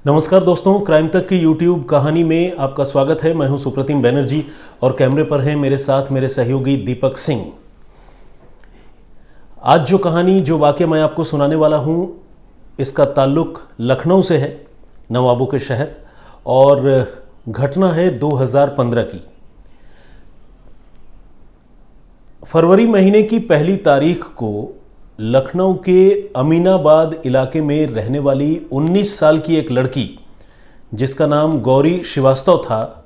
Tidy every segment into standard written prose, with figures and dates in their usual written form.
नमस्कार दोस्तों, क्राइम तक की यूट्यूब कहानी में आपका स्वागत है। मैं हूं सुप्रतिम बैनर्जी और कैमरे पर हैं मेरे साथ मेरे सहयोगी दीपक सिंह। आज जो वाक़या मैं आपको सुनाने वाला हूं, इसका ताल्लुक लखनऊ से है, नवाबों के शहर, और घटना है 2015 की। फरवरी महीने की पहली तारीख को लखनऊ के अमीनाबाद इलाके में रहने वाली 19 साल की एक लड़की, जिसका नाम गौरी श्रीवास्तव था,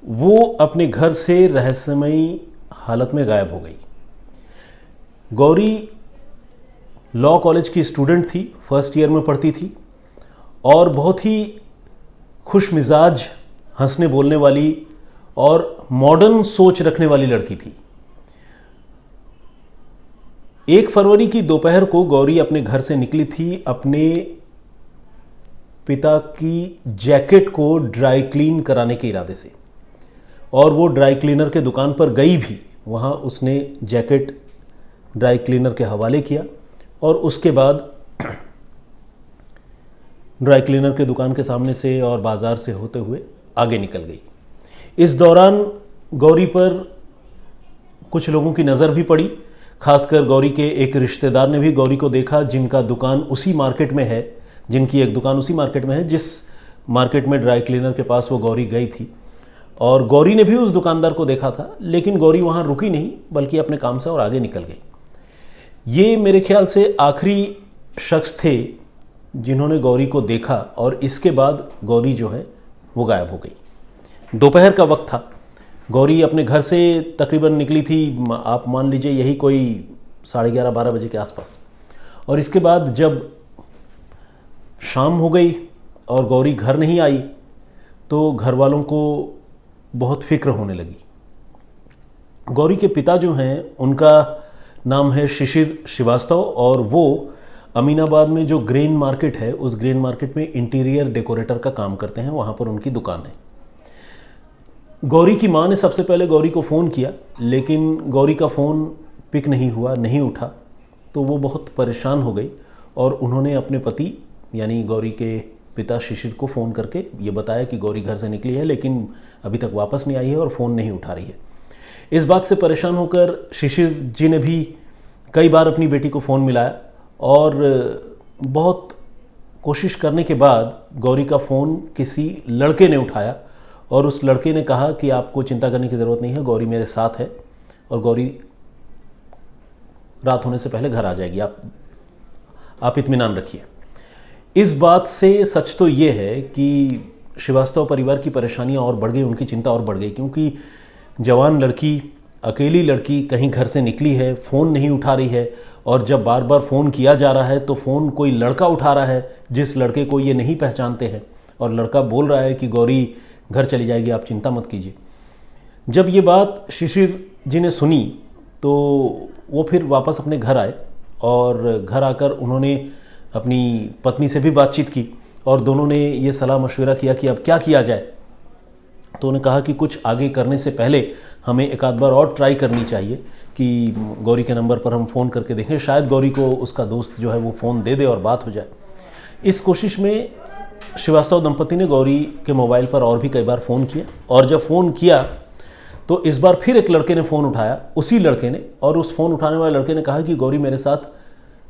वो अपने घर से रहस्यमयी हालत में गायब हो गई। गौरी लॉ कॉलेज की स्टूडेंट थी, फर्स्ट ईयर में पढ़ती थी और बहुत ही खुश मिजाज, हंसने बोलने वाली और मॉडर्न सोच रखने वाली लड़की थी। 1 फरवरी की दोपहर को गौरी अपने घर से निकली थी अपने पिता की जैकेट को ड्राई क्लीन कराने के इरादे से, और वो ड्राई क्लीनर के दुकान पर गई भी। वहाँ उसने जैकेट ड्राई क्लीनर के हवाले किया और उसके बाद ड्राई क्लीनर के दुकान के सामने से और बाज़ार से होते हुए आगे निकल गई। इस दौरान गौरी पर कुछ लोगों की नज़र भी पड़ी। खासकर गौरी के एक रिश्तेदार ने भी गौरी को देखा, जिनका दुकान उसी मार्केट में है, जिनकी एक दुकान उसी मार्केट में है जिस मार्केट में ड्राई क्लीनर के पास वो गौरी गई थी। और गौरी ने भी उस दुकानदार को देखा था, लेकिन गौरी वहाँ रुकी नहीं, बल्कि अपने काम से और आगे निकल गई। ये मेरे ख्याल से आखिरी शख्स थे जिन्होंने गौरी को देखा, और इसके बाद गौरी जो है वो गायब हो गई। दोपहर का वक्त था। गौरी अपने घर से तकरीबन निकली थी, आप मान लीजिए यही कोई 11:30-12 बजे के आसपास। और इसके बाद जब शाम हो गई और गौरी घर नहीं आई, तो घर वालों को बहुत फिक्र होने लगी। गौरी के पिता जो हैं, उनका नाम है शिशिर श्रीवास्तव, और वो अमीनाबाद में जो ग्रेन मार्केट है, उस ग्रेन मार्केट में इंटीरियर डेकोरेटर का काम करते हैं। वहाँ पर उनकी दुकान है। गौरी की माँ ने सबसे पहले गौरी को फ़ोन किया, लेकिन गौरी का फ़ोन पिक नहीं हुआ, नहीं उठा। तो वो बहुत परेशान हो गई और उन्होंने अपने पति यानी गौरी के पिता शिशिर को फ़ोन करके ये बताया कि गौरी घर से निकली है, लेकिन अभी तक वापस नहीं आई है और फ़ोन नहीं उठा रही है। इस बात से परेशान होकर शिशिर जी ने भी कई बार अपनी बेटी को फ़ोन मिलाया, और बहुत कोशिश करने के बाद गौरी का फ़ोन किसी लड़के ने उठाया, और उस लड़के ने कहा कि आपको चिंता करने की ज़रूरत नहीं है, गौरी मेरे साथ है और गौरी रात होने से पहले घर आ जाएगी, आप इत्मीनान रखिए। इस बात से सच तो ये है कि श्रीवास्तव परिवार की परेशानियां और बढ़ गई, उनकी चिंता और बढ़ गई, क्योंकि जवान लड़की, अकेली लड़की कहीं घर से निकली है, फ़ोन नहीं उठा रही है, और जब बार बार फ़ोन किया जा रहा है तो फ़ोन कोई लड़का उठा रहा है जिस लड़के को ये नहीं पहचानते हैं, और लड़का बोल रहा है कि गौरी घर चली जाएगी, आप चिंता मत कीजिए। जब ये बात शिशिर जी ने सुनी तो वो फिर वापस अपने घर आए, और घर आकर उन्होंने अपनी पत्नी से भी बातचीत की, और दोनों ने ये सलाह मशवरा किया कि अब क्या किया जाए। तो उन्होंने कहा कि कुछ आगे करने से पहले हमें एक आध बार और ट्राई करनी चाहिए कि गौरी के नंबर पर हम फ़ोन करके देखें, शायद गौरी को उसका दोस्त जो है वो फ़ोन दे दे और बात हो जाए। इस कोशिश में श्रीवास्तव दंपति ने गौरी के मोबाइल पर और भी कई बार फ़ोन किया, और जब फ़ोन किया तो इस बार फिर एक लड़के ने फ़ोन उठाया, उसी लड़के ने, और उस फ़ोन उठाने वाले लड़के ने कहा कि गौरी मेरे साथ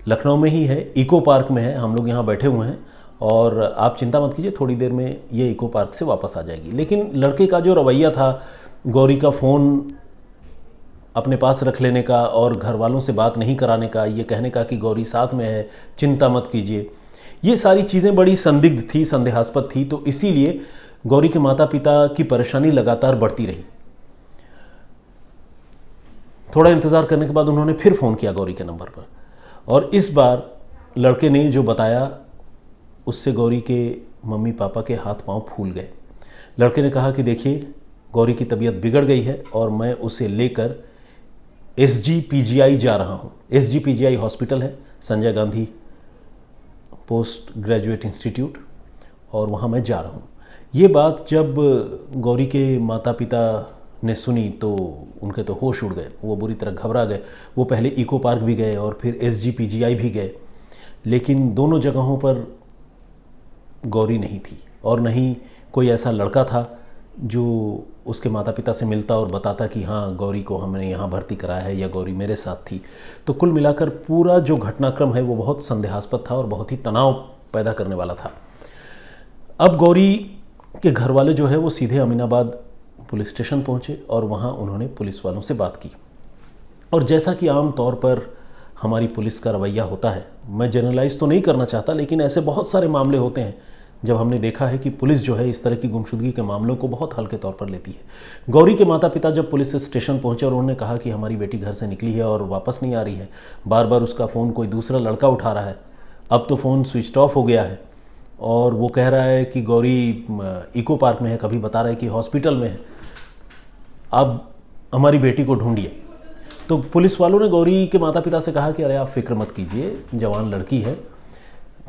लखनऊ में ही है, इको पार्क में है, हम लोग यहाँ बैठे हुए हैं, और आप चिंता मत कीजिए, थोड़ी देर में ये इको पार्क से वापस आ जाएगी। लेकिन लड़के का जो रवैया था, गौरी का फ़ोन अपने पास रख लेने का और घर वालों से बात नहीं कराने का, ये कहने का कि गौरी साथ में है, चिंता मत कीजिए, ये सारी चीज़ें बड़ी संदिग्ध थी, संदेहास्पद थी। तो इसीलिए गौरी के माता पिता की परेशानी लगातार बढ़ती रही। थोड़ा इंतज़ार करने के बाद उन्होंने फिर फ़ोन किया गौरी के नंबर पर, और इस बार लड़के ने जो बताया उससे गौरी के मम्मी पापा के हाथ पांव फूल गए। लड़के ने कहा कि देखिए, गौरी की तबीयत बिगड़ गई है और मैं उसे लेकर SGPGI जा रहा हूँ। SGPGI हॉस्पिटल है, Sanjay Gandhi post graduate institute, और वहाँ मैं जा रहा हूँ। ये बात जब गौरी के माता पिता ने सुनी तो उनके तो होश उड़ गए, वो बुरी तरह घबरा गए। वो पहले इको पार्क भी गए और फिर SGPGI भी गए, लेकिन दोनों जगहों पर गौरी नहीं थी और न ही कोई ऐसा लड़का था जो उसके माता पिता से मिलता और बताता कि हाँ गौरी को हमने यहाँ भर्ती कराया है या गौरी मेरे साथ थी। तो कुल मिलाकर पूरा जो घटनाक्रम है वो बहुत संदेहास्पद था और बहुत ही तनाव पैदा करने वाला था। अब गौरी के घर वाले जो है वो सीधे अमीनाबाद पुलिस स्टेशन पहुँचे और वहाँ उन्होंने पुलिस वालों से बात की। और जैसा कि आम तौर पर हमारी पुलिस का रवैया होता है, मैं जनरलाइज तो नहीं करना चाहता, लेकिन ऐसे बहुत सारे मामले होते हैं जब हमने देखा है कि पुलिस जो है इस तरह की गुमशुदगी के मामलों को बहुत हल्के तौर पर लेती है। गौरी के माता पिता जब पुलिस स्टेशन पहुंचे और उन्होंने कहा कि हमारी बेटी घर से निकली है और वापस नहीं आ रही है, बार बार उसका फ़ोन कोई दूसरा लड़का उठा रहा है, अब तो फ़ोन स्विच ऑफ हो गया है और वो कह रहा है कि गौरी इको पार्क में है, कभी बता रहा है कि हॉस्पिटल में है, अब हमारी बेटी को ढूंढिए। तो पुलिस वालों ने गौरी के माता पिता से कहा कि अरे आप फिक्र मत कीजिए, जवान लड़की है,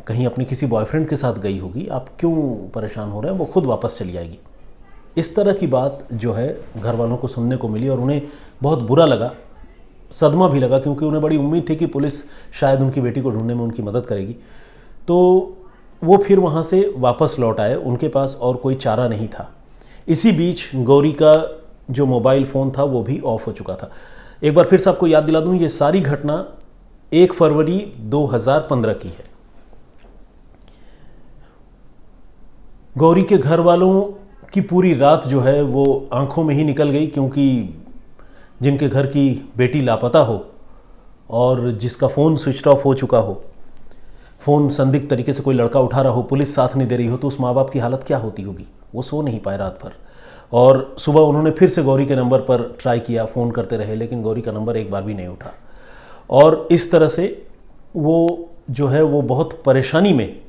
कहीं अपने किसी बॉयफ्रेंड के साथ गई होगी, आप क्यों परेशान हो रहे हैं, वो खुद वापस चली आएगी। इस तरह की बात जो है घर वालों को सुनने को मिली और उन्हें बहुत बुरा लगा, सदमा भी लगा, क्योंकि उन्हें बड़ी उम्मीद थी कि पुलिस शायद उनकी बेटी को ढूंढने में उनकी मदद करेगी। तो वो फिर वहाँ से वापस लौट आए, उनके पास और कोई चारा नहीं था। इसी बीच गौरी का जो मोबाइल फ़ोन था वो भी ऑफ हो चुका था। एक बार फिर से आपको याद दिला दूं, ये सारी घटना 1 फरवरी 2015 की है। गौरी के घर वालों की पूरी रात जो है वो आंखों में ही निकल गई, क्योंकि जिनके घर की बेटी लापता हो और जिसका फ़ोन स्विच ऑफ हो चुका हो, फ़ोन संदिग्ध तरीके से कोई लड़का उठा रहा हो, पुलिस साथ नहीं दे रही हो, तो उस माँ बाप की हालत क्या होती होगी। वो सो नहीं पाए रात भर और सुबह उन्होंने फिर से गौरी के नंबर पर ट्राई किया, फ़ोन करते रहे, लेकिन गौरी का नंबर एक बार भी नहीं उठा। और इस तरह से वो जो है वो बहुत परेशानी में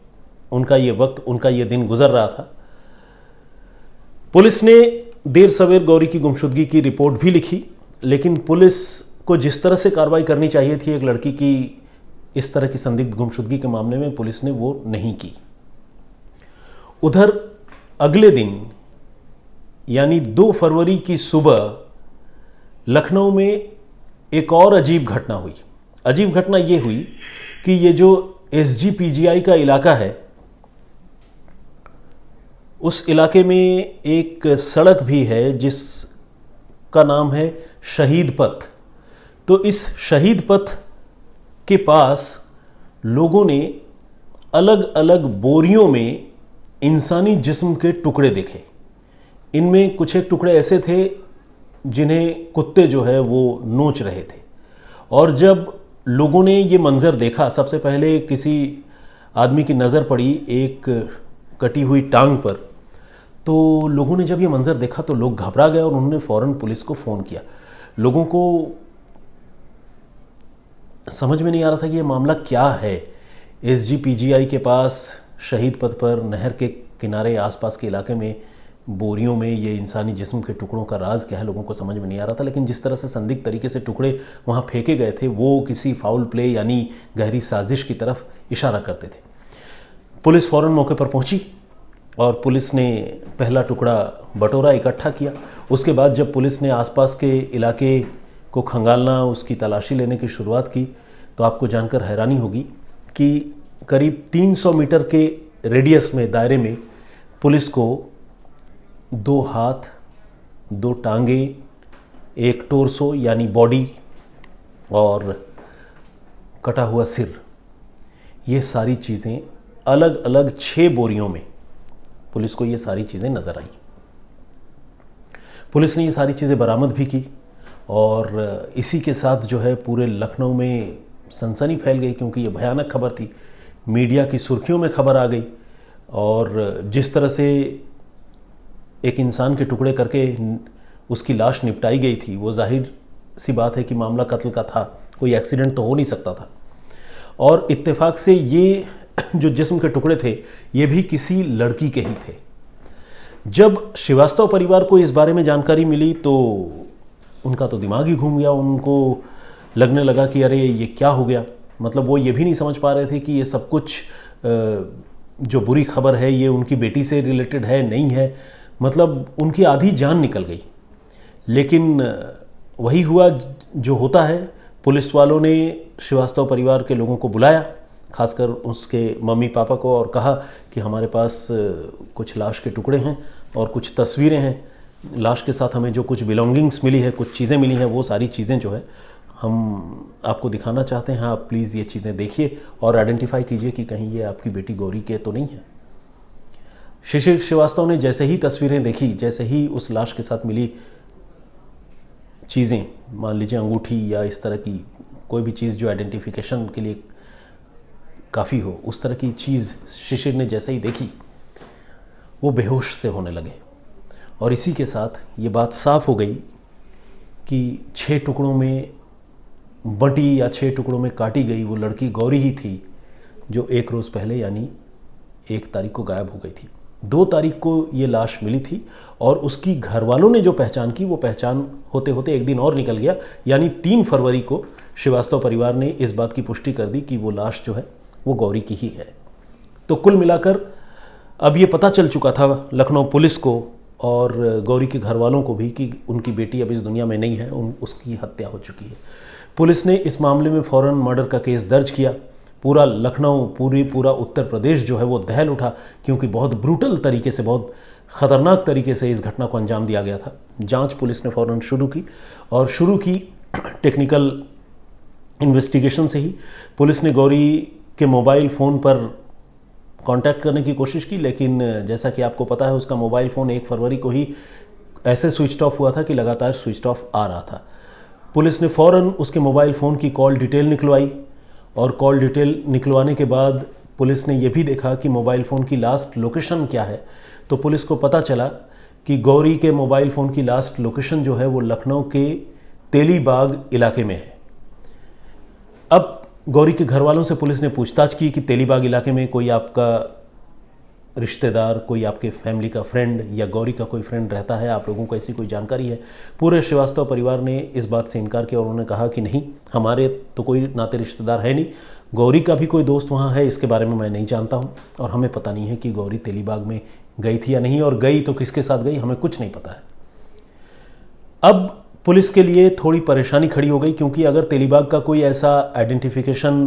उनका ये वक्त, उनका ये दिन गुजर रहा था। पुलिस ने देर सवेर गौरी की गुमशुदगी की रिपोर्ट भी लिखी, लेकिन पुलिस को जिस तरह से कार्रवाई करनी चाहिए थी एक लड़की की इस तरह की संदिग्ध गुमशुदगी के मामले में, पुलिस ने वो नहीं की। उधर अगले दिन यानी 2 फरवरी की सुबह लखनऊ में एक और अजीब घटना हुई। अजीब घटना ये हुई कि ये जो SGPGI का इलाका है, उस इलाके में एक सड़क भी है जिसका नाम है शहीद पथ। तो इस शहीद पथ के पास लोगों ने अलग अलग बोरियों में इंसानी जिस्म के टुकड़े देखे। इनमें कुछ एक टुकड़े ऐसे थे जिन्हें कुत्ते जो है वो नोच रहे थे। और जब लोगों ने ये मंज़र देखा, सबसे पहले किसी आदमी की नज़र पड़ी एक कटी हुई टांग पर, तो लोगों ने जब ये मंज़र देखा तो लोग घबरा गए और उन्होंने फ़ौरन पुलिस को फ़ोन किया। लोगों को समझ में नहीं आ रहा था कि ये मामला क्या है। SGPGI के पास शहीद पथ पर नहर के किनारे आसपास के इलाके में बोरियों में ये इंसानी जिस्म के टुकड़ों का राज क्या है, लोगों को समझ में नहीं आ रहा था। लेकिन जिस तरह से संदिग्ध तरीके से टुकड़े वहाँ फेंके गए थे वो किसी फाउल प्ले यानी गहरी साजिश की तरफ इशारा करते थे। पुलिस फ़ौरन मौके पर पहुँची और पुलिस ने पहला टुकड़ा बटोरा, इकट्ठा किया। उसके बाद जब पुलिस ने आसपास के इलाके को खंगालना, उसकी तलाशी लेने की शुरुआत की, तो आपको जानकर हैरानी होगी कि करीब 300 मीटर के रेडियस में, दायरे में, पुलिस को 2 हाथ, 2 टांगे, एक टोर्सो यानी बॉडी और कटा हुआ सिर, ये सारी चीज़ें अलग अलग 6 बोरियों में पुलिस को ये सारी चीज़ें नज़र आई। पुलिस ने ये सारी चीज़ें बरामद भी की और इसी के साथ जो है पूरे लखनऊ में सनसनी फैल गई, क्योंकि ये भयानक खबर थी। मीडिया की सुर्खियों में खबर आ गई और जिस तरह से एक इंसान के टुकड़े करके उसकी लाश निपटाई गई थी, वो जाहिर सी बात है कि मामला कत्ल का था, कोई एक्सीडेंट तो हो नहीं सकता था। और इत्तेफाक से ये जो जिस्म के टुकड़े थे ये भी किसी लड़की के ही थे। जब श्रीवास्तव परिवार को इस बारे में जानकारी मिली तो उनका तो दिमाग ही घूम गया। उनको लगने लगा कि अरे ये क्या हो गया। मतलब वो ये भी नहीं समझ पा रहे थे कि ये सब कुछ जो बुरी खबर है ये उनकी बेटी से रिलेटेड है, नहीं है। मतलब उनकी आधी जान निकल गई। लेकिन वही हुआ जो होता है। पुलिस वालों ने श्रीवास्तव परिवार के लोगों को बुलाया खासकर उसके मम्मी पापा को, और कहा कि हमारे पास कुछ लाश के टुकड़े हैं और कुछ तस्वीरें हैं। लाश के साथ हमें जो कुछ बिलोंगिंग्स मिली है, कुछ चीज़ें मिली हैं, वो सारी चीज़ें जो है हम आपको दिखाना चाहते हैं। आप प्लीज़ ये चीज़ें देखिए और आइडेंटिफाई कीजिए कि कहीं ये आपकी बेटी गौरी के तो नहीं है। शिशिर श्रीवास्तव ने जैसे ही तस्वीरें देखी, जैसे ही उस लाश के साथ मिली चीज़ें, मान लीजिए अंगूठी या इस तरह की कोई भी चीज़ जो आइडेंटिफिकेशन के लिए काफ़ी हो, उस तरह की चीज़ शिशिर ने जैसे ही देखी, वो बेहोश से होने लगे। और इसी के साथ ये बात साफ हो गई कि 6 टुकड़ों में बंटी या 6 टुकड़ों में काटी गई वो लड़की गौरी ही थी, जो 1 रोज़ पहले यानी 1 तारीख को गायब हो गई थी। 2 तारीख को ये लाश मिली थी और उसकी घर वालों ने जो पहचान की, वो पहचान होते होते एक दिन और निकल गया, यानी 3 फरवरी को श्रीवास्तव परिवार ने इस बात की पुष्टि कर दी कि वो लाश जो है वो गौरी की ही है। तो कुल मिलाकर अब ये पता चल चुका था लखनऊ पुलिस को और गौरी के घर वालों को भी कि उनकी बेटी अब इस दुनिया में नहीं है, उसकी हत्या हो चुकी है। पुलिस ने इस मामले में फ़ौरन मर्डर का केस दर्ज किया। पूरा लखनऊ, पूरा उत्तर प्रदेश जो है वो दहल उठा, क्योंकि बहुत ब्रूटल तरीके से, बहुत ख़तरनाक तरीके से इस घटना को अंजाम दिया गया था। जांच पुलिस ने फ़ौरन शुरू की और शुरू की टेक्निकल इन्वेस्टिगेशन से ही। पुलिस ने गौरी के मोबाइल फ़ोन पर कांटेक्ट करने की कोशिश की, लेकिन जैसा कि आपको पता है उसका मोबाइल फ़ोन 1 फरवरी को ही ऐसे स्विच ऑफ हुआ था कि लगातार स्विच ऑफ आ रहा था। पुलिस ने फ़ौरन उसके मोबाइल फ़ोन की कॉल डिटेल निकलवाई और कॉल डिटेल निकलवाने के बाद पुलिस ने यह भी देखा कि मोबाइल फ़ोन की लास्ट लोकेशन क्या है। तो पुलिस को पता चला कि गौरी के मोबाइल फ़ोन की लास्ट लोकेशन जो है वो लखनऊ के तेलीबाग इलाके में है। अब गौरी के घर वालों से पुलिस ने पूछताछ की कि तेलीबाग इलाके में कोई आपका रिश्तेदार, कोई आपके फैमिली का फ्रेंड या गौरी का कोई फ्रेंड रहता है, आप लोगों को ऐसी कोई जानकारी है? पूरे श्रीवास्तव परिवार ने इस बात से इनकार किया और उन्होंने कहा कि नहीं, हमारे तो कोई नाते रिश्तेदार है नहीं, गौरी का भी कोई दोस्त वहाँ है, इसके बारे में मैं नहीं जानता हूँ और हमें पता नहीं है कि गौरी तेलीबाग में गई थी या नहीं, और गई तो किसके साथ गई, हमें कुछ नहीं पता है। अब पुलिस के लिए थोड़ी परेशानी खड़ी हो गई, क्योंकि अगर तेलीबाग का कोई ऐसा आइडेंटिफिकेशन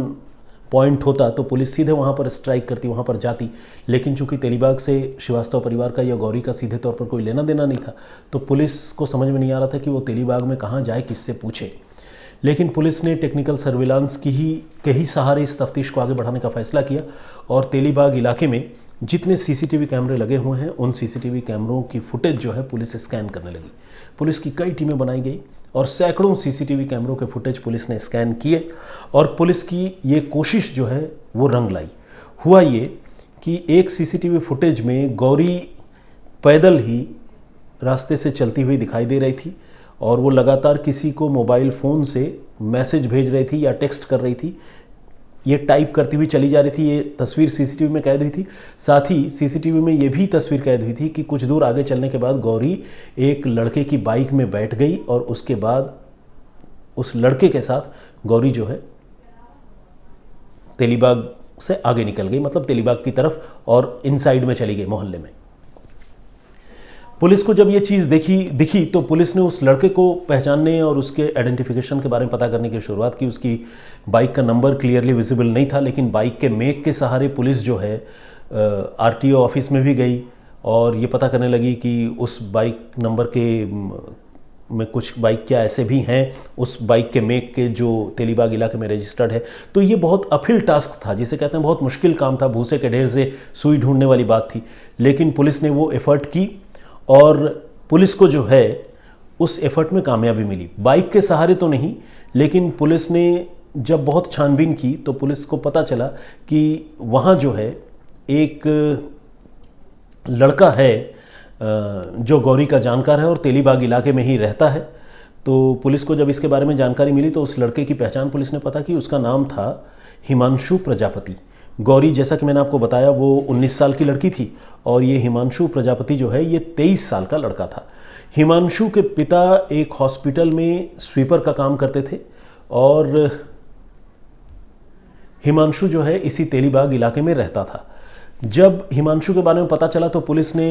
पॉइंट होता तो पुलिस सीधे वहाँ पर स्ट्राइक करती, वहाँ पर जाती। लेकिन चूंकि तेलीबाग से श्रीवास्तव परिवार का या गौरी का सीधे तौर पर कोई लेना देना नहीं था, तो पुलिस को समझ में नहीं आ रहा था कि वो तेलीबाग में कहाँ जाए, किससे पूछे। लेकिन पुलिस ने टेक्निकल सर्विलांस के ही सहारे इस तफ्तीश को आगे बढ़ाने का फैसला किया और तेलीबाग इलाके में जितने सीसीटीवी कैमरे लगे हुए हैं, उन सीसीटीवी कैमरों की फुटेज जो है पुलिस स्कैन करने लगी। पुलिस की कई टीमें बनाई गई और सैकड़ों सीसीटीवी कैमरों के फुटेज पुलिस ने स्कैन किए और पुलिस की ये कोशिश जो है वो रंग लाई। हुआ ये कि एक सीसीटीवी फुटेज में गौरी पैदल ही रास्ते से चलती हुई दिखाई दे रही थी और वो लगातार किसी को मोबाइल फ़ोन से मैसेज भेज रही थी या टेक्स्ट कर रही थी, ये टाइप करती हुई चली जा रही थी। ये तस्वीर सीसीटीवी में कैद हुई थी। साथ ही सीसीटीवी में ये भी तस्वीर कैद हुई थी कि कुछ दूर आगे चलने के बाद गौरी एक लड़के की बाइक में बैठ गई और उसके बाद उस लड़के के साथ गौरी जो है तेलीबाग से आगे निकल गई, मतलब तेलीबाग की तरफ, और इनसाइड में चली गई मोहल्ले में। पुलिस को जब ये चीज़ दिखी तो पुलिस ने उस लड़के को पहचानने और उसके आइडेंटिफिकेशन के बारे में पता करने की शुरुआत की। उसकी बाइक का नंबर क्लियरली विजिबल नहीं था, लेकिन बाइक के मेक के सहारे पुलिस जो है आरटीओ ऑफिस में भी गई और ये पता करने लगी कि उस बाइक नंबर के में कुछ बाइक क्या ऐसे भी हैं उस बाइक के मेक के जो तेलीबाग इलाके में रजिस्टर्ड है। तो ये बहुत अपहिल टास्क था, जिसे कहते हैं बहुत मुश्किल काम था, भूसे के ढेर से सुई ढूंढने वाली बात थी। लेकिन पुलिस ने वो एफर्ट की और पुलिस को जो है उस एफर्ट में कामयाबी मिली। बाइक के सहारे तो नहीं, लेकिन पुलिस ने जब बहुत छानबीन की तो पुलिस को पता चला कि वहाँ जो है एक लड़का है जो गौरी का जानकार है और तेलीबाग इलाके में ही रहता है। तो पुलिस को जब इसके बारे में जानकारी मिली तो उस लड़के की पहचान पुलिस ने पता की। उसका नाम था हिमांशु प्रजापति। गौरी, जैसा कि मैंने आपको बताया, वो 19 साल की लड़की थी और ये हिमांशु प्रजापति जो है ये 23 साल का लड़का था। हिमांशु के पिता एक हॉस्पिटल में स्वीपर का काम करते थे और हिमांशु जो है इसी तेलीबाग इलाके में रहता था। जब हिमांशु के बारे में पता चला तो पुलिस ने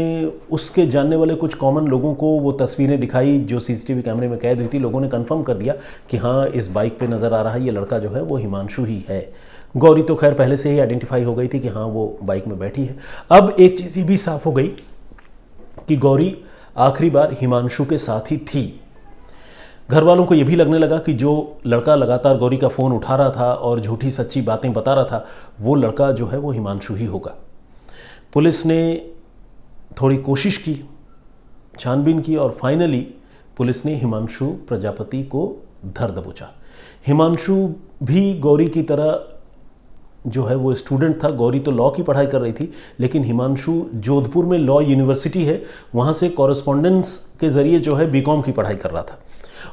उसके जानने वाले कुछ कॉमन लोगों को वो तस्वीरें दिखाई जो सीसीटीवी कैमरे में कैद हुई थी। लोगों ने कंफर्म कर दिया कि हाँ, इस बाइक पे नज़र आ रहा है ये लड़का जो है वो हिमांशु ही है। गौरी तो खैर पहले से ही आइडेंटिफाई हो गई थी कि हाँ वो बाइक में बैठी है। अब एक चीज़ ये भी साफ हो गई कि गौरी आखिरी बार हिमांशु के साथ ही थी। घर वालों को यह भी लगने लगा कि जो लड़का लगातार गौरी का फ़ोन उठा रहा था और झूठी सच्ची बातें बता रहा था, वो लड़का जो है वो हिमांशु ही होगा। पुलिस ने थोड़ी कोशिश की, छानबीन की और फाइनली पुलिस ने हिमांशु प्रजापति को धर दबोचा। हिमांशु भी गौरी की तरह जो है वो स्टूडेंट था। गौरी तो लॉ की पढ़ाई कर रही थी, लेकिन हिमांशु जोधपुर में लॉ यूनिवर्सिटी है, वहाँ से कॉरेस्पॉन्डेंस के ज़रिए जो है बीकॉम की पढ़ाई कर रहा था।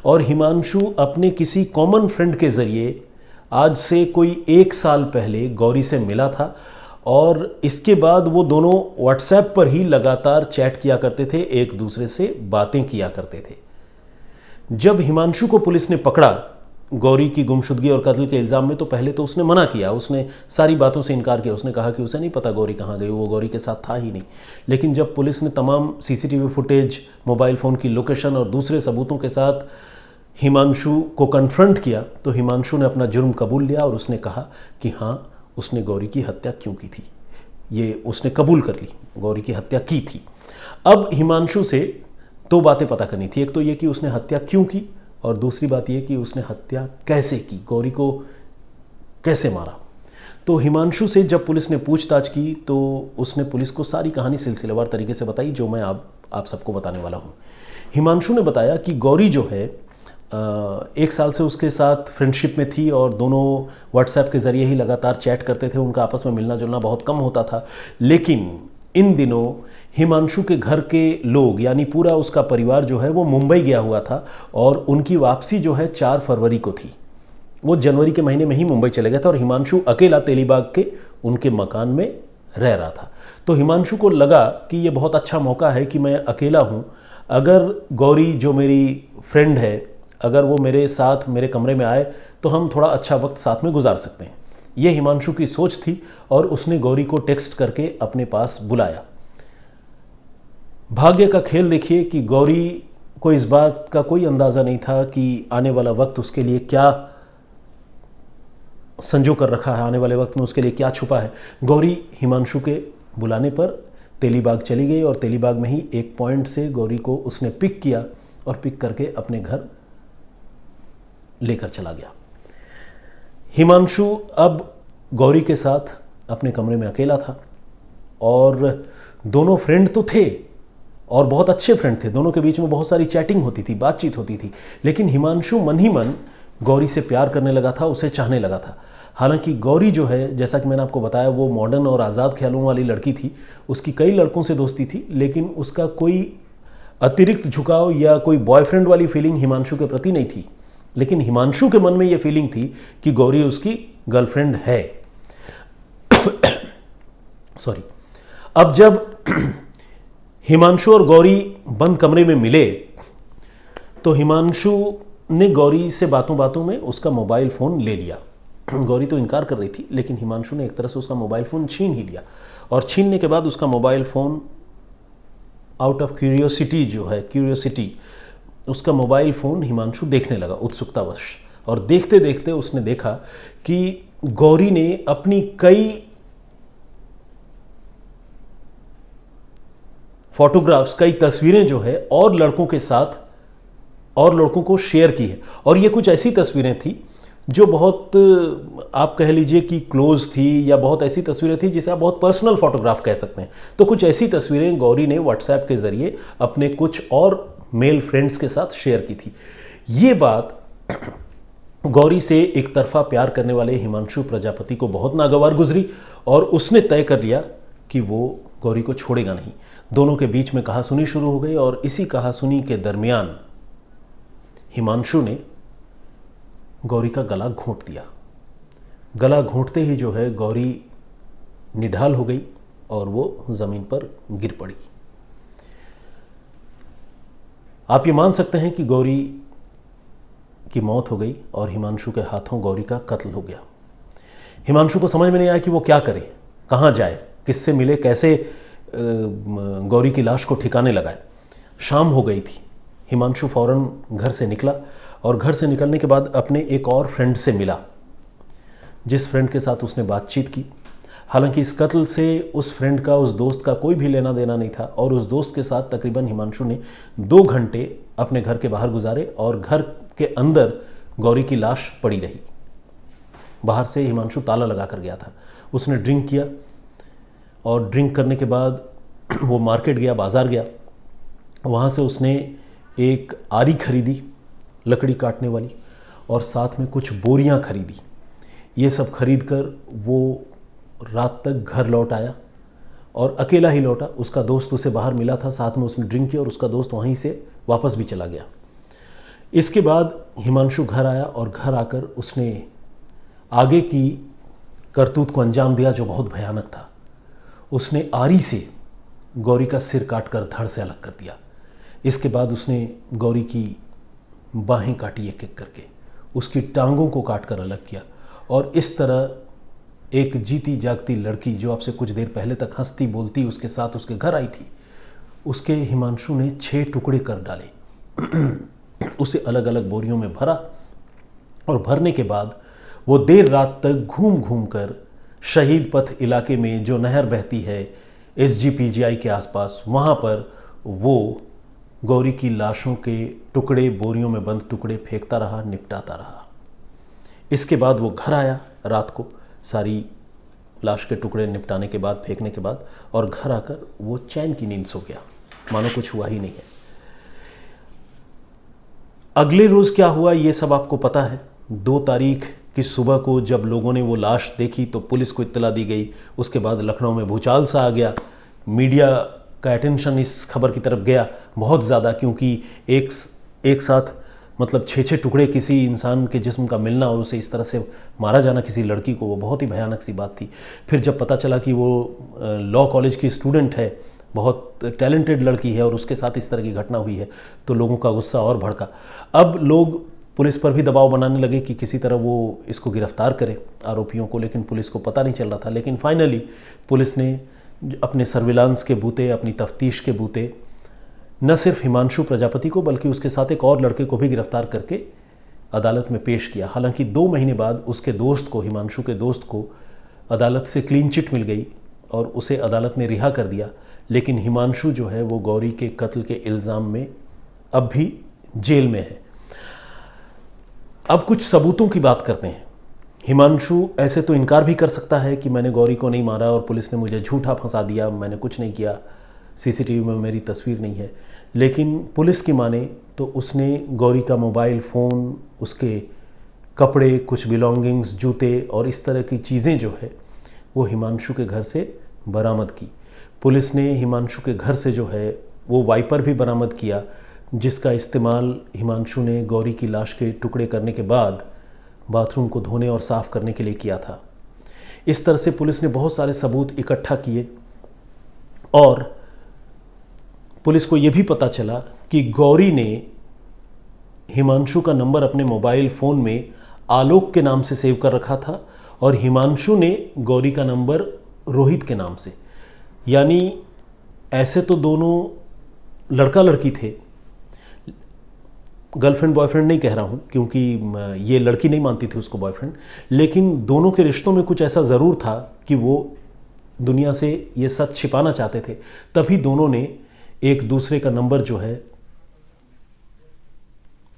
और हिमांशु अपने किसी कॉमन फ्रेंड के ज़रिए आज से कोई 1 साल पहले गौरी से मिला था और इसके बाद वो दोनों व्हाट्सएप पर ही लगातार चैट किया करते थे, एक दूसरे से बातें किया करते थे। जब हिमांशु को पुलिस ने पकड़ा गौरी की गुमशुदगी और कत्ल के इल्ज़ाम में, तो पहले तो उसने मना किया, उसने सारी बातों से इनकार किया। उसने कहा कि उसे नहीं पता गौरी कहाँ गई, वो गौरी के साथ था ही नहीं। लेकिन जब पुलिस ने तमाम सीसीटीवी फुटेज, मोबाइल फ़ोन की लोकेशन और दूसरे सबूतों के साथ हिमांशु को कन्फ्रंट किया, तो हिमांशु ने अपना जुर्म कबूल लिया और उसने कहा कि हाँ, उसने गौरी की हत्या क्यों की थी। ये उसने कबूल कर ली, गौरी की हत्या की थी। अब हिमांशु से 2 बातें पता करनी थी। एक तो ये कि उसने हत्या क्यों की और दूसरी बात ये कि उसने हत्या कैसे की, गौरी को कैसे मारा। तो हिमांशु से जब पुलिस ने पूछताछ की तो उसने पुलिस को सारी कहानी सिलसिलेवार तरीके से बताई, जो मैं आप सबको बताने वाला हूँ। हिमांशु ने बताया कि गौरी जो है 1 साल से उसके साथ फ्रेंडशिप में थी और दोनों व्हाट्सएप के ज़रिए ही लगातार चैट करते थे। उनका आपस में मिलना जुलना बहुत कम होता था। लेकिन इन दिनों हिमांशु के घर के लोग यानी पूरा उसका परिवार जो है वो मुंबई गया हुआ था और उनकी वापसी जो है 4 फरवरी को थी। वो जनवरी के महीने में ही मुंबई चले गए थे और हिमांशु अकेला तेलीबाग के उनके मकान में रह रहा था। तो हिमांशु को लगा कि ये बहुत अच्छा मौका है कि मैं अकेला हूँ, अगर गौरी जो मेरी फ्रेंड है अगर वो मेरे साथ मेरे कमरे में आए तो हम थोड़ा अच्छा वक्त साथ में गुजार सकते हैं। ये हिमांशु की सोच थी और उसने गौरी को टेक्स्ट करके अपने पास बुलाया। भाग्य का खेल देखिए कि गौरी को इस बात का कोई अंदाज़ा नहीं था कि आने वाला वक्त उसके लिए क्या संजो कर रखा है, आने वाले वक्त में उसके लिए क्या छुपा है। गौरी हिमांशु के बुलाने पर तेलीबाग चली गई और तेलीबाग में ही एक पॉइंट से गौरी को उसने पिक किया और पिक करके अपने घर लेकर चला गया। हिमांशु अब गौरी के साथ अपने कमरे में अकेला था और दोनों फ्रेंड तो थे और बहुत अच्छे फ्रेंड थे, दोनों के बीच में बहुत सारी चैटिंग होती थी, बातचीत होती थी। लेकिन हिमांशु मन ही मन गौरी से प्यार करने लगा था, उसे चाहने लगा था। हालांकि गौरी जो है, जैसा कि मैंने आपको बताया, वो मॉडर्न और आज़ाद ख्यालों वाली लड़की थी। उसकी कई लड़कों से दोस्ती थी, लेकिन उसका कोई अतिरिक्त झुकाव या कोई बॉयफ्रेंड वाली फीलिंग हिमांशु के प्रति नहीं थी। लेकिन हिमांशु के मन में यह फीलिंग थी कि गौरी उसकी गर्लफ्रेंड है। सॉरी। अब जब हिमांशु और गौरी बंद कमरे में मिले तो हिमांशु ने गौरी से बातों बातों में उसका मोबाइल फ़ोन ले लिया। गौरी तो इनकार कर रही थी, लेकिन हिमांशु ने एक तरह से उसका मोबाइल फ़ोन छीन ही लिया और छीनने के बाद उसका mobile phone out of curiosity उसका मोबाइल फ़ोन हिमांशु देखने लगा उत्सुकतावश। और देखते देखते उसने देखा कि गौरी ने अपनी कई फोटोग्राफ्स, कई तस्वीरें जो है और लड़कों के साथ और लड़कों को शेयर की है। और ये कुछ ऐसी तस्वीरें थी जो बहुत, आप कह लीजिए कि क्लोज थी, या बहुत ऐसी तस्वीरें थी जिसे आप बहुत पर्सनल फोटोग्राफ कह सकते हैं। तो कुछ ऐसी तस्वीरें गौरी ने व्हाट्सएप के ज़रिए अपने कुछ और मेल फ्रेंड्स के साथ शेयर की थी। ये बात गौरी से एक तरफा प्यार करने वाले हिमांशु प्रजापति को बहुत नागवार गुजरी और उसने तय कर लिया कि वो गौरी को छोड़ेगा नहीं। दोनों के बीच में कहासुनी शुरू हो गई और इसी कहासुनी के दरमियान हिमांशु ने गौरी का गला घोंट दिया। गला घोंटते ही जो है गौरी निढाल हो गई और वो ज़मीन पर गिर पड़ी। आप ये मान सकते हैं कि गौरी की मौत हो गई और हिमांशु के हाथों गौरी का कत्ल हो गया। हिमांशु को समझ में नहीं आया कि वो क्या करे, कहाँ जाए, किससे मिले, कैसे गौरी की लाश को ठिकाने लगाए। शाम हो गई थी। हिमांशु फौरन घर से निकला और घर से निकलने के बाद अपने एक और फ्रेंड से मिला। जिस फ्रेंड के साथ उसने बातचीत की। हालांकि इस कत्ल से उस फ्रेंड का, उस दोस्त का कोई भी लेना देना नहीं था और उस दोस्त के साथ तकरीबन हिमांशु ने 2 घंटे अपने घर के बाहर गुजारे और घर के अंदर गौरी की लाश पड़ी रही। बाहर से हिमांशु ताला लगा कर गया था। उसने ड्रिंक किया और ड्रिंक करने के बाद वो मार्केट गया, बाज़ार गया। वहाँ से उसने एक आरी खरीदी लकड़ी काटने वाली और साथ में कुछ बोरियां खरीदी। ये सब खरीद कर वो रात तक घर लौट आया और अकेला ही लौटा। उसका दोस्त उसे बाहर मिला था, साथ में उसने ड्रिंक किया और उसका दोस्त वहीं से वापस भी चला गया। इसके बाद हिमांशु घर आया और घर आकर उसने आगे की करतूत को अंजाम दिया जो बहुत भयानक था। उसने आरी से गौरी का सिर काटकर धड़ से अलग कर दिया। इसके बाद उसने गौरी की बाहें काटी एक एक करके, उसकी टांगों को काटकर अलग किया और इस तरह एक जीती जागती लड़की जो आपसे कुछ देर पहले तक हंसती बोलती उसके साथ उसके घर आई थी, उसके हिमांशु ने 6 टुकड़े कर डाले। उसे अलग अलग बोरियों में भरा और भरने के बाद वो देर रात तक घूम घूम कर शहीद पथ इलाके में जो नहर बहती है SGPGI के आसपास, वहाँ पर वो गौरी की लाशों के टुकड़े, बोरियों में बंद टुकड़े फेंकता रहा, निपटाता रहा। इसके बाद वो घर आया रात को, सारी लाश के टुकड़े निपटाने के बाद, फेंकने के बाद, और घर आकर वो चैन की नींद सो गया, मानो कुछ हुआ ही नहीं है। अगले रोज क्या हुआ ये सब आपको पता है। 2 तारीख की सुबह को जब लोगों ने वो लाश देखी तो पुलिस को इत्तला दी गई। उसके बाद लखनऊ में भूचाल सा आ गया। मीडिया का अटेंशन इस खबर की तरफ गया बहुत ज़्यादा, क्योंकि एक साथ मतलब 6-6 टुकड़े किसी इंसान के जिस्म का मिलना और उसे इस तरह से मारा जाना किसी लड़की को, वो बहुत ही भयानक सी बात थी। फिर जब पता चला कि वो लॉ कॉलेज की स्टूडेंट है, बहुत टैलेंटेड लड़की है और उसके साथ इस तरह की घटना हुई है, तो लोगों का गुस्सा और भड़का। अब लोग पुलिस पर भी दबाव बनाने लगे कि किसी तरह वो इसको गिरफ्तार करे, आरोपियों को, लेकिन पुलिस को पता नहीं चल रहा था। लेकिन फाइनली पुलिस ने अपने सर्विलांस के बूते, अपनी तफ्तीश के बूते न सिर्फ हिमांशु प्रजापति को बल्कि उसके साथ एक और लड़के को भी गिरफ्तार करके अदालत में पेश किया। हालांकि 2 महीने बाद उसके दोस्त को, हिमांशु के दोस्त को, अदालत से क्लीन चिट मिल गई और उसे अदालत ने रिहा कर दिया। लेकिन हिमांशु जो है वो गौरी के कत्ल के इल्ज़ाम में अब भी जेल में है। अब कुछ सबूतों की बात करते हैं। हिमांशु ऐसे तो इनकार भी कर सकता है कि मैंने गौरी को नहीं मारा और पुलिस ने मुझे झूठा फंसा दिया, मैंने कुछ नहीं किया, CCTV में मेरी तस्वीर नहीं है। लेकिन पुलिस की माने तो उसने गौरी का मोबाइल फ़ोन, उसके कपड़े, कुछ बिलोंगिंग्स, जूते और इस तरह की चीज़ें जो है वो हिमांशु के घर से बरामद की। पुलिस ने हिमांशु के घर से जो है वो वाइपर भी बरामद किया, जिसका इस्तेमाल हिमांशु ने गौरी की लाश के टुकड़े करने के बाद बाथरूम को धोने और साफ़ करने के लिए किया था। इस तरह से पुलिस ने बहुत सारे सबूत इकट्ठा किए और पुलिस को यह भी पता चला कि गौरी ने हिमांशु का नंबर अपने मोबाइल फ़ोन में आलोक के नाम से सेव कर रखा था और हिमांशु ने गौरी का नंबर रोहित के नाम से। यानी ऐसे तो दोनों लड़का लड़की थे, गर्लफ्रेंड बॉयफ्रेंड नहीं कह रहा हूँ क्योंकि ये लड़की नहीं मानती थी उसको बॉयफ्रेंड, लेकिन दोनों के रिश्तों में कुछ ऐसा ज़रूर था कि वो दुनिया से ये सच छिपाना चाहते थे। तभी दोनों ने एक दूसरे का नंबर जो है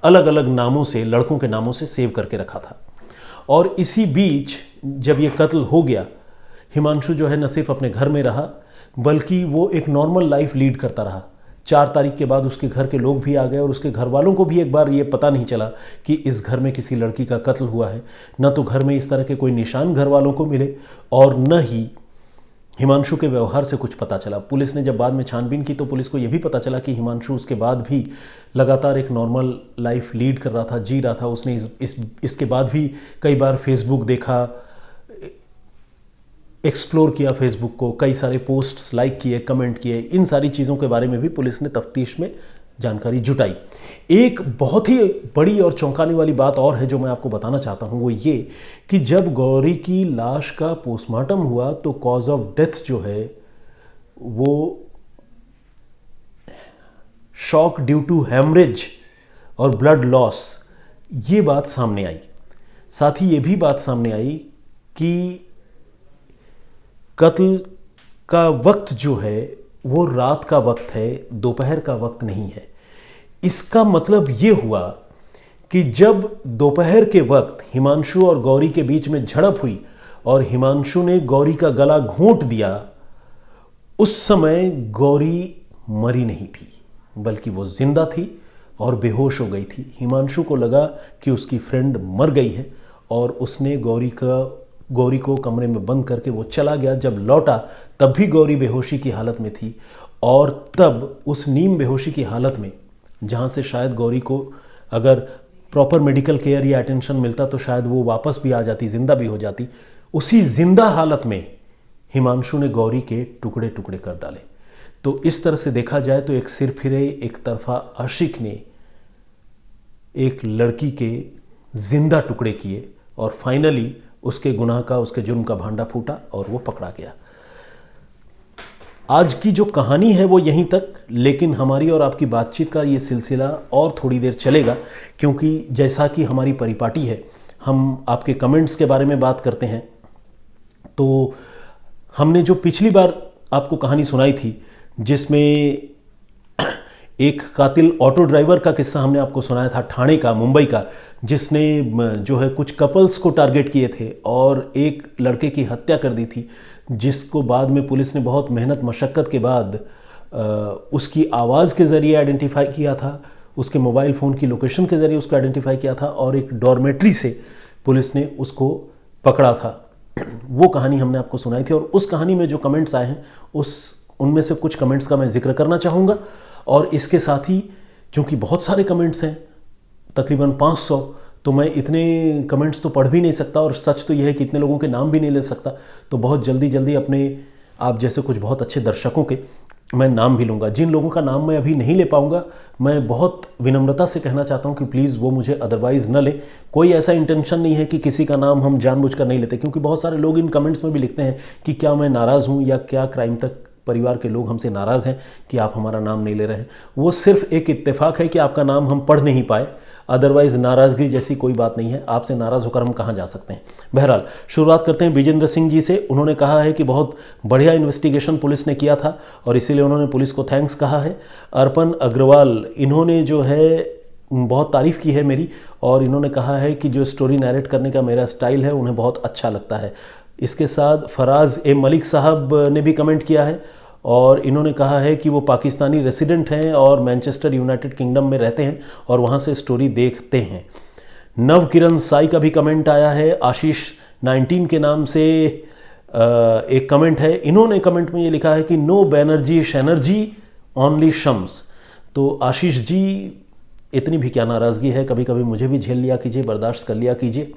अलग अलग नामों से, लड़कों के नामों से सेव करके रखा था। और इसी बीच जब ये कत्ल हो गया, हिमांशु जो है न सिर्फ अपने घर में रहा बल्कि वो एक नॉर्मल लाइफ लीड करता रहा। 4 तारीख के बाद उसके घर के लोग भी आ गए और उसके घर वालों को भी एक बार ये पता नहीं चला कि इस घर में किसी लड़की का कत्ल हुआ है। न तो घर में इस तरह के कोई निशान घर वालों को मिले और न ही हिमांशु के व्यवहार से कुछ पता चला। पुलिस ने जब बाद में छानबीन की तो पुलिस को यह भी पता चला कि हिमांशु उसके बाद भी लगातार एक नॉर्मल लाइफ लीड कर रहा था, जी रहा था। उसने इसके बाद भी कई बार फेसबुक देखा, एक्सप्लोर किया फेसबुक को, कई सारे पोस्ट्स लाइक किए, कमेंट किए। इन सारी चीज़ों के बारे में भी पुलिस ने तफ्तीश में जानकारी जुटाई। एक बहुत ही बड़ी और चौंकाने वाली बात और है जो मैं आपको बताना चाहता हूं, वो ये कि जब गौरी की लाश का पोस्टमार्टम हुआ तो कॉज ऑफ डेथ जो है वो शॉक ड्यू टू हेमरेज और ब्लड लॉस, ये बात सामने आई। साथ ही ये भी बात सामने आई कि कत्ल का वक्त जो है वो रात का वक्त है, दोपहर का वक्त नहीं है। इसका मतलब ये हुआ कि जब दोपहर के वक्त हिमांशु और गौरी के बीच में झड़प हुई और हिमांशु ने गौरी का गला घोंट दिया, उस समय गौरी मरी नहीं थी, बल्कि वो जिंदा थी और बेहोश हो गई थी। हिमांशु को लगा कि उसकी फ्रेंड मर गई है और उसने गौरी को कमरे में बंद करके वो चला गया। जब लौटा तब भी गौरी बेहोशी की हालत में थी और तब उस नीम बेहोशी की हालत में, जहाँ से शायद गौरी को अगर प्रॉपर मेडिकल केयर या अटेंशन मिलता तो शायद वो वापस भी आ जाती, जिंदा भी हो जाती, उसी जिंदा हालत में हिमांशु ने गौरी के टुकड़े टुकड़े कर डाले। तो इस तरह से देखा जाए तो एक सिरफिरे एक तरफा आशिक ने एक लड़की के जिंदा टुकड़े किए और फाइनली उसके गुनाह का, उसके जुर्म का भांडा फूटा और वो पकड़ा गया। आज की जो कहानी है वो यहीं तक, लेकिन हमारी और आपकी बातचीत का ये सिलसिला और थोड़ी देर चलेगा, क्योंकि जैसा कि हमारी परिपाटी है, हम आपके कमेंट्स के बारे में बात करते हैं। तो हमने जो पिछली बार आपको कहानी सुनाई थी, जिसमें एक कातिल ऑटो ड्राइवर का किस्सा हमने आपको सुनाया था, ठाणे का, मुंबई का, जिसने जो है कुछ कपल्स को टारगेट किए थे और एक लड़के की हत्या कर दी थी, जिसको बाद में पुलिस ने बहुत मेहनत मशक्क़त के बाद उसकी आवाज़ के ज़रिए आइडेंटिफाई किया था, उसके मोबाइल फ़ोन की लोकेशन के ज़रिए उसको आइडेंटिफाई किया था और एक डॉर्मेट्री से पुलिस ने उसको पकड़ा था। वो कहानी हमने आपको सुनाई थी और उस कहानी में जो कमेंट्स आए हैं उनमें से कुछ कमेंट्स का मैं जिक्र करना चाहूँगा। और इसके साथ ही चूँकि बहुत सारे कमेंट्स हैं, तकरीबन 500, तो मैं इतने कमेंट्स तो पढ़ भी नहीं सकता और सच तो यह है कि इतने लोगों के नाम भी नहीं ले सकता। तो बहुत जल्दी अपने आप जैसे कुछ बहुत अच्छे दर्शकों के मैं नाम भी लूँगा। जिन लोगों का नाम मैं अभी नहीं ले पाऊँगा, मैं बहुत विनम्रता से कहना चाहता हूँ कि प्लीज़ वो मुझे अदरवाइज़ न ले। कोई ऐसा इंटेंशन नहीं है कि किसी का नाम हम जानबूझकर नहीं लेते, क्योंकि बहुत सारे लोग इन कमेंट्स में भी लिखते हैं कि क्या मैं नाराज़ हूँ या क्या क्राइम तक परिवार के लोग हमसे नाराज़ हैं कि आप हमारा नाम नहीं ले रहे हैं। वो सिर्फ एक इत्तेफाक है कि आपका नाम हम पढ़ नहीं पाए, अदरवाइज़ नाराज़गी जैसी कोई बात नहीं है। आपसे नाराज़ होकर हम कहाँ जा सकते हैं। बहरहाल शुरुआत करते हैं विजेंद्र सिंह जी से। उन्होंने कहा है कि बहुत बढ़िया इन्वेस्टिगेशन पुलिस ने किया था और इसीलिए उन्होंने पुलिस को थैंक्स कहा है। अर्पण अग्रवाल, इन्होंने जो है बहुत तारीफ़ की है मेरी, और इन्होंने कहा है कि जो स्टोरी नैरेट करने का मेरा स्टाइल है उन्हें बहुत अच्छा लगता है। इसके साथ फराज ए मलिक साहब ने भी कमेंट किया है और इन्होंने कहा है कि वो पाकिस्तानी रेसिडेंट हैं और मैनचेस्टर यूनाइटेड किंगडम में रहते हैं और वहाँ से स्टोरी देखते हैं। नव किरण साई का भी कमेंट आया है। आशीष 19 के नाम से एक कमेंट है। इन्होंने कमेंट में ये लिखा है कि नो बैनर्जी शैनर्जी ओनली शम्स। तो आशीष जी, इतनी भी क्या नाराज़गी है, कभी कभी मुझे भी झेल लिया कीजिए, बर्दाश्त कर लिया कीजिए,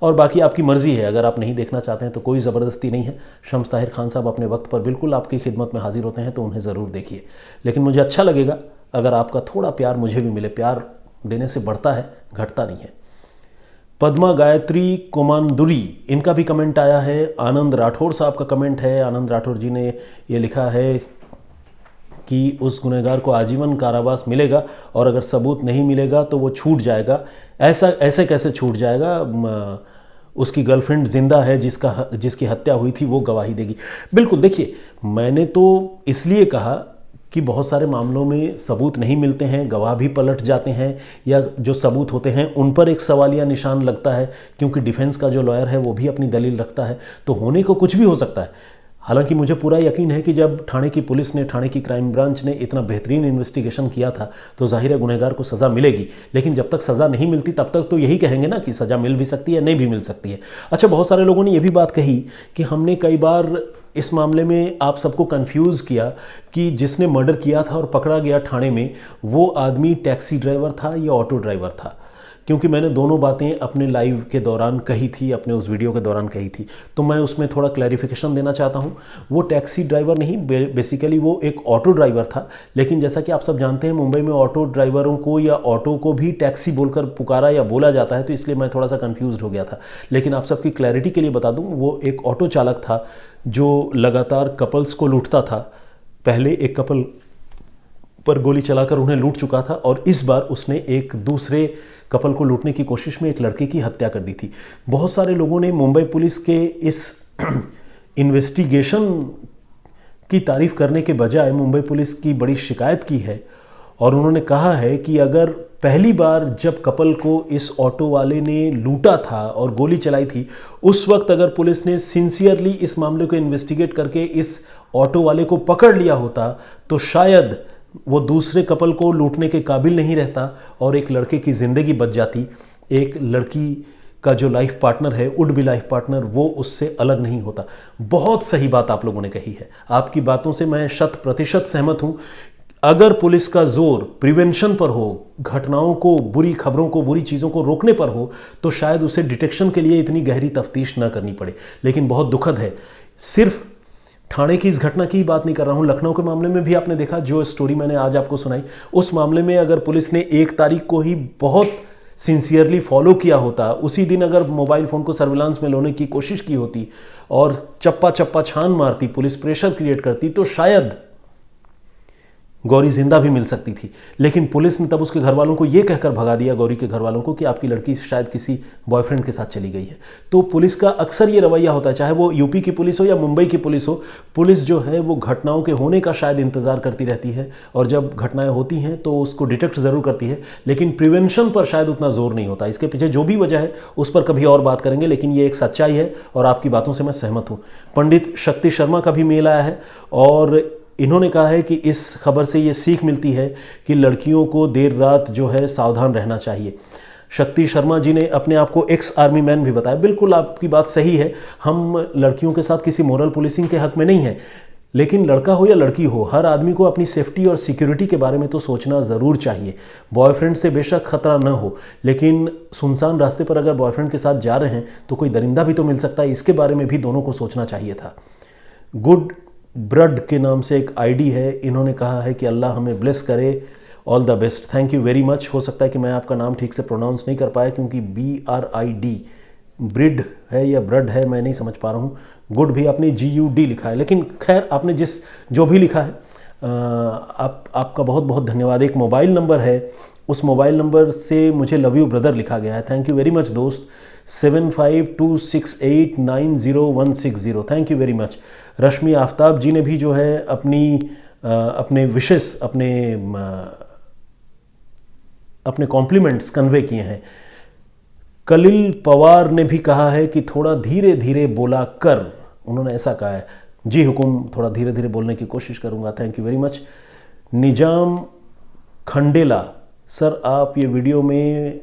और बाकी आपकी मर्ज़ी है। अगर आप नहीं देखना चाहते हैं तो कोई ज़बरदस्ती नहीं है। शम्स ताहिर खान साहब अपने वक्त पर बिल्कुल आपकी खिदमत में हाजिर होते हैं, तो उन्हें ज़रूर देखिए। लेकिन मुझे अच्छा लगेगा अगर आपका थोड़ा प्यार मुझे भी मिले। प्यार देने से बढ़ता है, घटता नहीं है। पद्मा गायत्री कोमांदुरी, इनका भी कमेंट आया है। आनंद राठौर साहब का कमेंट है। आनंद राठौर जी ने ये लिखा है कि उस गुनहगार को आजीवन कारावास मिलेगा और अगर सबूत नहीं मिलेगा तो वो छूट जाएगा। ऐसे कैसे छूट जाएगा? उसकी गर्लफ्रेंड जिंदा है, जिसकी हत्या हुई थी, वो गवाही देगी। बिल्कुल, देखिए, मैंने तो इसलिए कहा कि बहुत सारे मामलों में सबूत नहीं मिलते हैं, गवाह भी पलट जाते हैं, या जो सबूत होते हैं उन पर एक सवालिया निशान लगता है, क्योंकि डिफेंस का जो लॉयर है वो भी अपनी दलील रखता है। तो होने को कुछ भी हो सकता है। हालांकि मुझे पूरा यकीन है कि जब ठाणे की पुलिस ने, ठाणे की क्राइम ब्रांच ने इतना बेहतरीन इन्वेस्टिगेशन किया था तो जाहिर है गुनहगार को सज़ा मिलेगी। लेकिन जब तक सज़ा नहीं मिलती तब तक तो यही कहेंगे ना कि सज़ा मिल भी सकती है, नहीं भी मिल सकती है। अच्छा, बहुत सारे लोगों ने यह भी बात कही कि हमने कई बार इस मामले में आप सबको कंफ्यूज किया कि जिसने मर्डर किया था और पकड़ा गया ठाणे में, वो आदमी टैक्सी ड्राइवर था या ऑटो ड्राइवर था, क्योंकि मैंने दोनों बातें अपने लाइव के दौरान कही थी, अपने उस वीडियो के दौरान कही थी। तो मैं उसमें थोड़ा क्लैरिफिकेशन देना चाहता हूँ। वो टैक्सी ड्राइवर नहीं, बेसिकली वो एक ऑटो ड्राइवर था। लेकिन जैसा कि आप सब जानते हैं, मुंबई में ऑटो ड्राइवरों को या ऑटो को भी टैक्सी बोलकर पुकारा या बोला जाता है, तो इसलिए मैं थोड़ा सा कन्फ्यूज़ हो गया था। लेकिन आप सबकी क्लैरिटी के लिए बता दूँ, वो एक ऑटो चालक था जो लगातार कपल्स को लूटता था। पहले एक कपल पर गोली चलाकर उन्हें लूट चुका था और इस बार उसने एक दूसरे कपल को लूटने की कोशिश में एक लड़के की हत्या कर दी थी। बहुत सारे लोगों ने मुंबई पुलिस के इस इन्वेस्टिगेशन की तारीफ करने के बजाय मुंबई पुलिस की बड़ी शिकायत की है और उन्होंने कहा है कि अगर पहली बार जब कपल को इस ऑटो वाले ने लूटा था और गोली चलाई थी, उस वक्त अगर पुलिस ने सिंसियरली इस मामले को इन्वेस्टिगेट करके इस ऑटो वाले को पकड़ लिया होता तो शायद वो दूसरे कपल को लूटने के काबिल नहीं रहता और एक लड़के की ज़िंदगी बच जाती। एक लड़की का जो लाइफ पार्टनर है, वुड बी लाइफ पार्टनर, वो उससे अलग नहीं होता। बहुत सही बात आप लोगों ने कही है, आपकी बातों से मैं 100% सहमत हूँ। अगर पुलिस का जोर प्रिवेंशन पर हो, घटनाओं को, बुरी खबरों को, बुरी चीज़ों को रोकने पर हो, तो शायद उसे डिटेक्शन के लिए इतनी गहरी तफ्तीश न करनी पड़े। लेकिन बहुत दुखद है, सिर्फ ठाणे की इस घटना की बात नहीं कर रहा हूँ, लखनऊ के मामले में भी आपने देखा, जो स्टोरी मैंने आज आपको सुनाई, उस मामले में अगर पुलिस ने 1 तारीख को ही बहुत सिंसियरली फॉलो किया होता, उसी दिन अगर मोबाइल फ़ोन को सर्विलांस में लेने की कोशिश की होती और चप्पा चप्पा छान मारती, पुलिस प्रेशर क्रिएट करती, तो शायद गौरी जिंदा भी मिल सकती थी। लेकिन पुलिस ने तब उसके घर वालों को यह कहकर भगा दिया, गौरी के घर वालों को, कि आपकी लड़की शायद किसी बॉयफ्रेंड के साथ चली गई है। तो पुलिस का अक्सर ये रवैया होता है, चाहे वो यूपी की पुलिस हो या मुंबई की पुलिस हो, पुलिस जो है वो घटनाओं के होने का शायद इंतजार करती रहती है और जब घटनाएं होती हैं तो उसको डिटेक्ट ज़रूर करती है, लेकिन प्रिवेंशन पर शायद उतना जोर नहीं होता। इसके पीछे जो भी वजह है उस पर कभी और बात करेंगे, लेकिन ये एक सच्चाई है और आपकी बातों से मैं सहमत हूँ। पंडित शक्ति शर्मा का भी मेल आया है और इन्होंने कहा है कि इस खबर से ये सीख मिलती है कि लड़कियों को देर रात जो है सावधान रहना चाहिए। शक्ति शर्मा जी ने अपने आप को एक्स आर्मी मैन भी बताया। बिल्कुल आपकी बात सही है, हम लड़कियों के साथ किसी मोरल पुलिसिंग के हक में नहीं है, लेकिन लड़का हो या लड़की हो, हर आदमी को अपनी सेफ्टी और सिक्योरिटी के बारे में तो सोचना ज़रूर चाहिए। बॉयफ्रेंड से बेशक खतरा न हो, लेकिन सुनसान रास्ते पर अगर बॉयफ्रेंड के साथ जा रहे हैं तो कोई दरिंदा भी तो मिल सकता है, इसके बारे में भी दोनों को सोचना चाहिए था। गुड ब्रड के नाम से एक आईडी है, इन्होंने कहा है कि अल्लाह हमें ब्लेस करे, all the best. Thank you very much. हो सकता है कि मैं आपका नाम ठीक से प्रोनाउंस नहीं कर पाया क्योंकि BRID ब्रिड है या ब्रड है, मैं नहीं समझ पा रहा हूँ। गुड भी आपने GUD लिखा है, लेकिन खैर आपने जो भी लिखा है आपका बहुत बहुत धन्यवाद। एक मोबाइल नंबर है, उस मोबाइल नंबर से मुझे लव यू ब्रदर लिखा गया है। थैंक यू वेरी मच दोस्त। 7526890160, थैंक यू वेरी मच। रश्मि आफ्ताब जी ने भी जो है अपने विशेष अपने कॉम्प्लीमेंट्स कन्वे किए हैं। कलिल पवार ने भी कहा है कि थोड़ा धीरे धीरे बोला कर, उन्होंने ऐसा कहा है। जी हुकुम, थोड़ा धीरे धीरे बोलने की कोशिश करूंगा। Thank you very much. Nizam Khandela, sir आप ये वीडियो में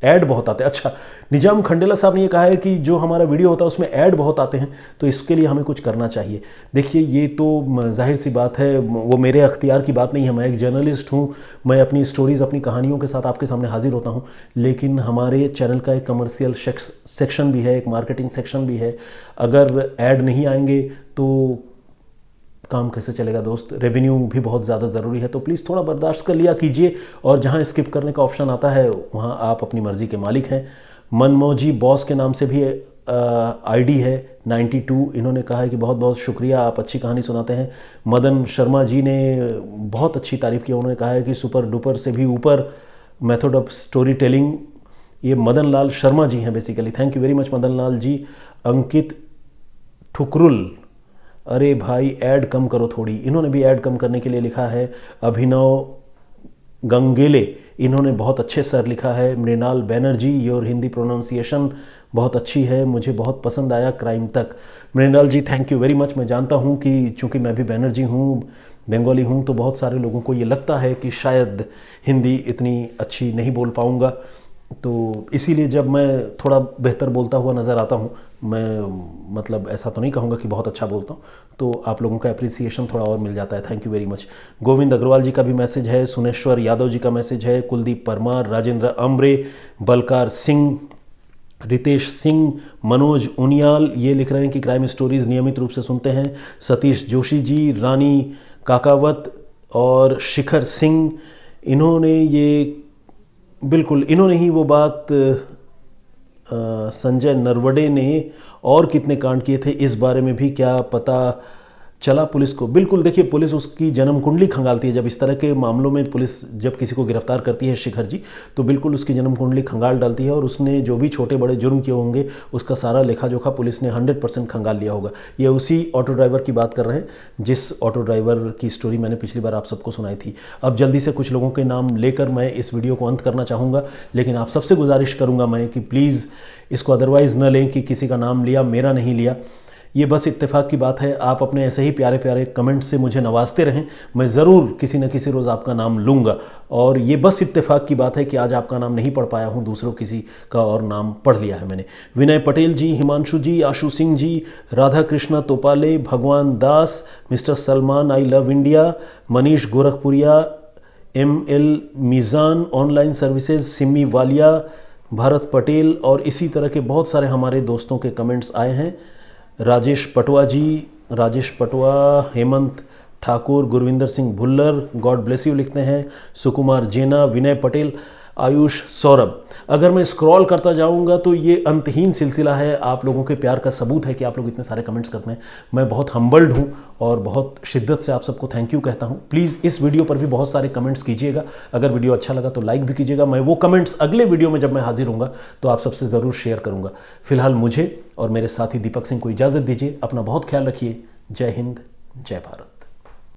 ऐड बहुत आते हैं। अच्छा, निजाम खंडेला साहब ने ये कहा है कि जो हमारा वीडियो होता है उसमें ऐड बहुत आते हैं, तो इसके लिए हमें कुछ करना चाहिए। देखिए, ये तो जाहिर सी बात है, वो मेरे अख्तियार की बात नहीं है। मैं एक जर्नलिस्ट हूँ, मैं अपनी स्टोरीज़, अपनी कहानियों के साथ आपके सामने हाजिर होता हूँ, लेकिन हमारे चैनल का एक कमर्शियल सेक्शन भी है, एक मार्केटिंग सेक्शन भी है। अगर ऐड नहीं आएंगे तो काम कैसे चलेगा दोस्त? रेवेन्यू भी बहुत ज़्यादा ज़रूरी है, तो प्लीज़ थोड़ा बर्दाश्त कर लिया कीजिए। और जहाँ स्किप करने का ऑप्शन आता है वहाँ आप अपनी मर्ज़ी के मालिक हैं। मनमोजी बॉस के नाम से भी आईडी है 92, इन्होंने कहा है कि बहुत बहुत शुक्रिया, आप अच्छी कहानी सुनाते हैं। मदन शर्मा जी ने बहुत अच्छी तारीफ़ की, उन्होंने कहा है कि सुपर डुपर से भी ऊपर मेथड ऑफ स्टोरी टेलिंग। ये मदन लाल शर्मा जी हैं basically. Thank you very much Madan Lal ji. Ankit Thukral, अरे भाई ऐड कम करो थोड़ी, इन्होंने भी ऐड कम करने के लिए लिखा है। अभिनव गंगेले, इन्होंने बहुत अच्छे सर लिखा है। मृणाल बैनर्जी, योर हिंदी प्रोनाउंसिएशन बहुत अच्छी है, मुझे बहुत पसंद आया क्राइम तक। मृणाल जी थैंक यू वेरी मच। मैं जानता हूँ कि चूँकि मैं भी बैनर्जी हूँ, बंगाली हूँ, तो बहुत सारे लोगों को ये लगता है कि शायद हिंदी इतनी अच्छी नहीं बोल पाऊँगा, तो इसीलिए जब मैं थोड़ा बेहतर बोलता हुआ नज़र आता हूँ, मैं मतलब ऐसा तो नहीं कहूँगा कि बहुत अच्छा बोलता हूँ, तो आप लोगों का अप्रिसिएशन थोड़ा और मिल जाता है। Thank you very much. Govind Agarwal ji का भी मैसेज है, सुनेश्वर यादव जी का मैसेज है, कुलदीप परमार, राजेंद्र अम्बरे, बलकार सिंह, रितेश सिंह, मनोज उनियाल, ये लिख रहे हैं कि क्राइम स्टोरीज़ नियमित रूप से सुनते हैं। सतीश जोशी जी, रानी काकावत और शिखर सिंह, इन्होंने ये बिल्कुल, इन्होंने ही वो बात संजय नरवड़े ने और कितने कांड किए थे इस बारे में भी क्या पता चला पुलिस को। बिल्कुल देखिए, पुलिस उसकी जन्म कुंडली खंगालती है। जब इस तरह के मामलों में पुलिस जब किसी को गिरफ्तार करती है शिखर जी, तो बिल्कुल उसकी जन्म कुंडली खंगाल डालती है और उसने जो भी छोटे बड़े जुर्म किए होंगे उसका सारा लेखा जोखा पुलिस ने 100% खंगाल लिया होगा। ये उसी ऑटो ड्राइवर की बात कर रहे हैं जिस ऑटो ड्राइवर की स्टोरी मैंने पिछली बार आप सबको सुनाई थी। अब जल्दी से कुछ लोगों के नाम लेकर मैं इस वीडियो को अंत करना चाहूँगा, लेकिन आप सबसे गुजारिश करूँगा मैं कि प्लीज़ इसको अदरवाइज़ न लें कि किसी का नाम लिया, मेरा नहीं लिया। ये बस इत्तेफाक की बात है। आप अपने ऐसे ही प्यारे प्यारे कमेंट से मुझे नवाजते रहें, मैं ज़रूर किसी न किसी रोज़ आपका नाम लूँगा। और ये बस इत्तेफाक की बात है कि आज आपका नाम नहीं पढ़ पाया हूँ, दूसरों किसी का और नाम पढ़ लिया है मैंने। विनय पटेल जी, हिमांशु जी, Ashu Singh ji, Radha Krishna Topale, Bhagwan Das, mister Salman I love India, Manish Gorakhpuria, ML Meezan online services, Simi Walia, Bharat Patel और इसी तरह के बहुत सारे हमारे दोस्तों के कमेंट्स आए हैं। Rajesh Patwa ji, Rajesh Patwa, Hemant Thakur, Gurvinder Singh Bhullar, god bless you लिखते हैं, सुकुमार जेना, विनय पटेल, आयुष, सौरभ। अगर मैं स्क्रॉल करता जाऊंगा तो ये अंतहीन सिलसिला है। आप लोगों के प्यार का सबूत है कि आप लोग इतने सारे कमेंट्स करते हैं। मैं बहुत हम्बल्ड हूँ और बहुत शिद्दत से आप सबको थैंक यू कहता हूँ। प्लीज़ इस वीडियो पर भी बहुत सारे कमेंट्स कीजिएगा। अगर वीडियो अच्छा लगा तो लाइक भी कीजिएगा। मैं वो कमेंट्स अगले वीडियो में जब मैं हाजिर होऊंगा तो आप सबसे ज़रूर शेयर करूँगा। फिलहाल मुझे और मेरे साथी दीपक सिंह को इजाज़त दीजिए। अपना बहुत ख्याल रखिए। जय हिंद, जय भारत।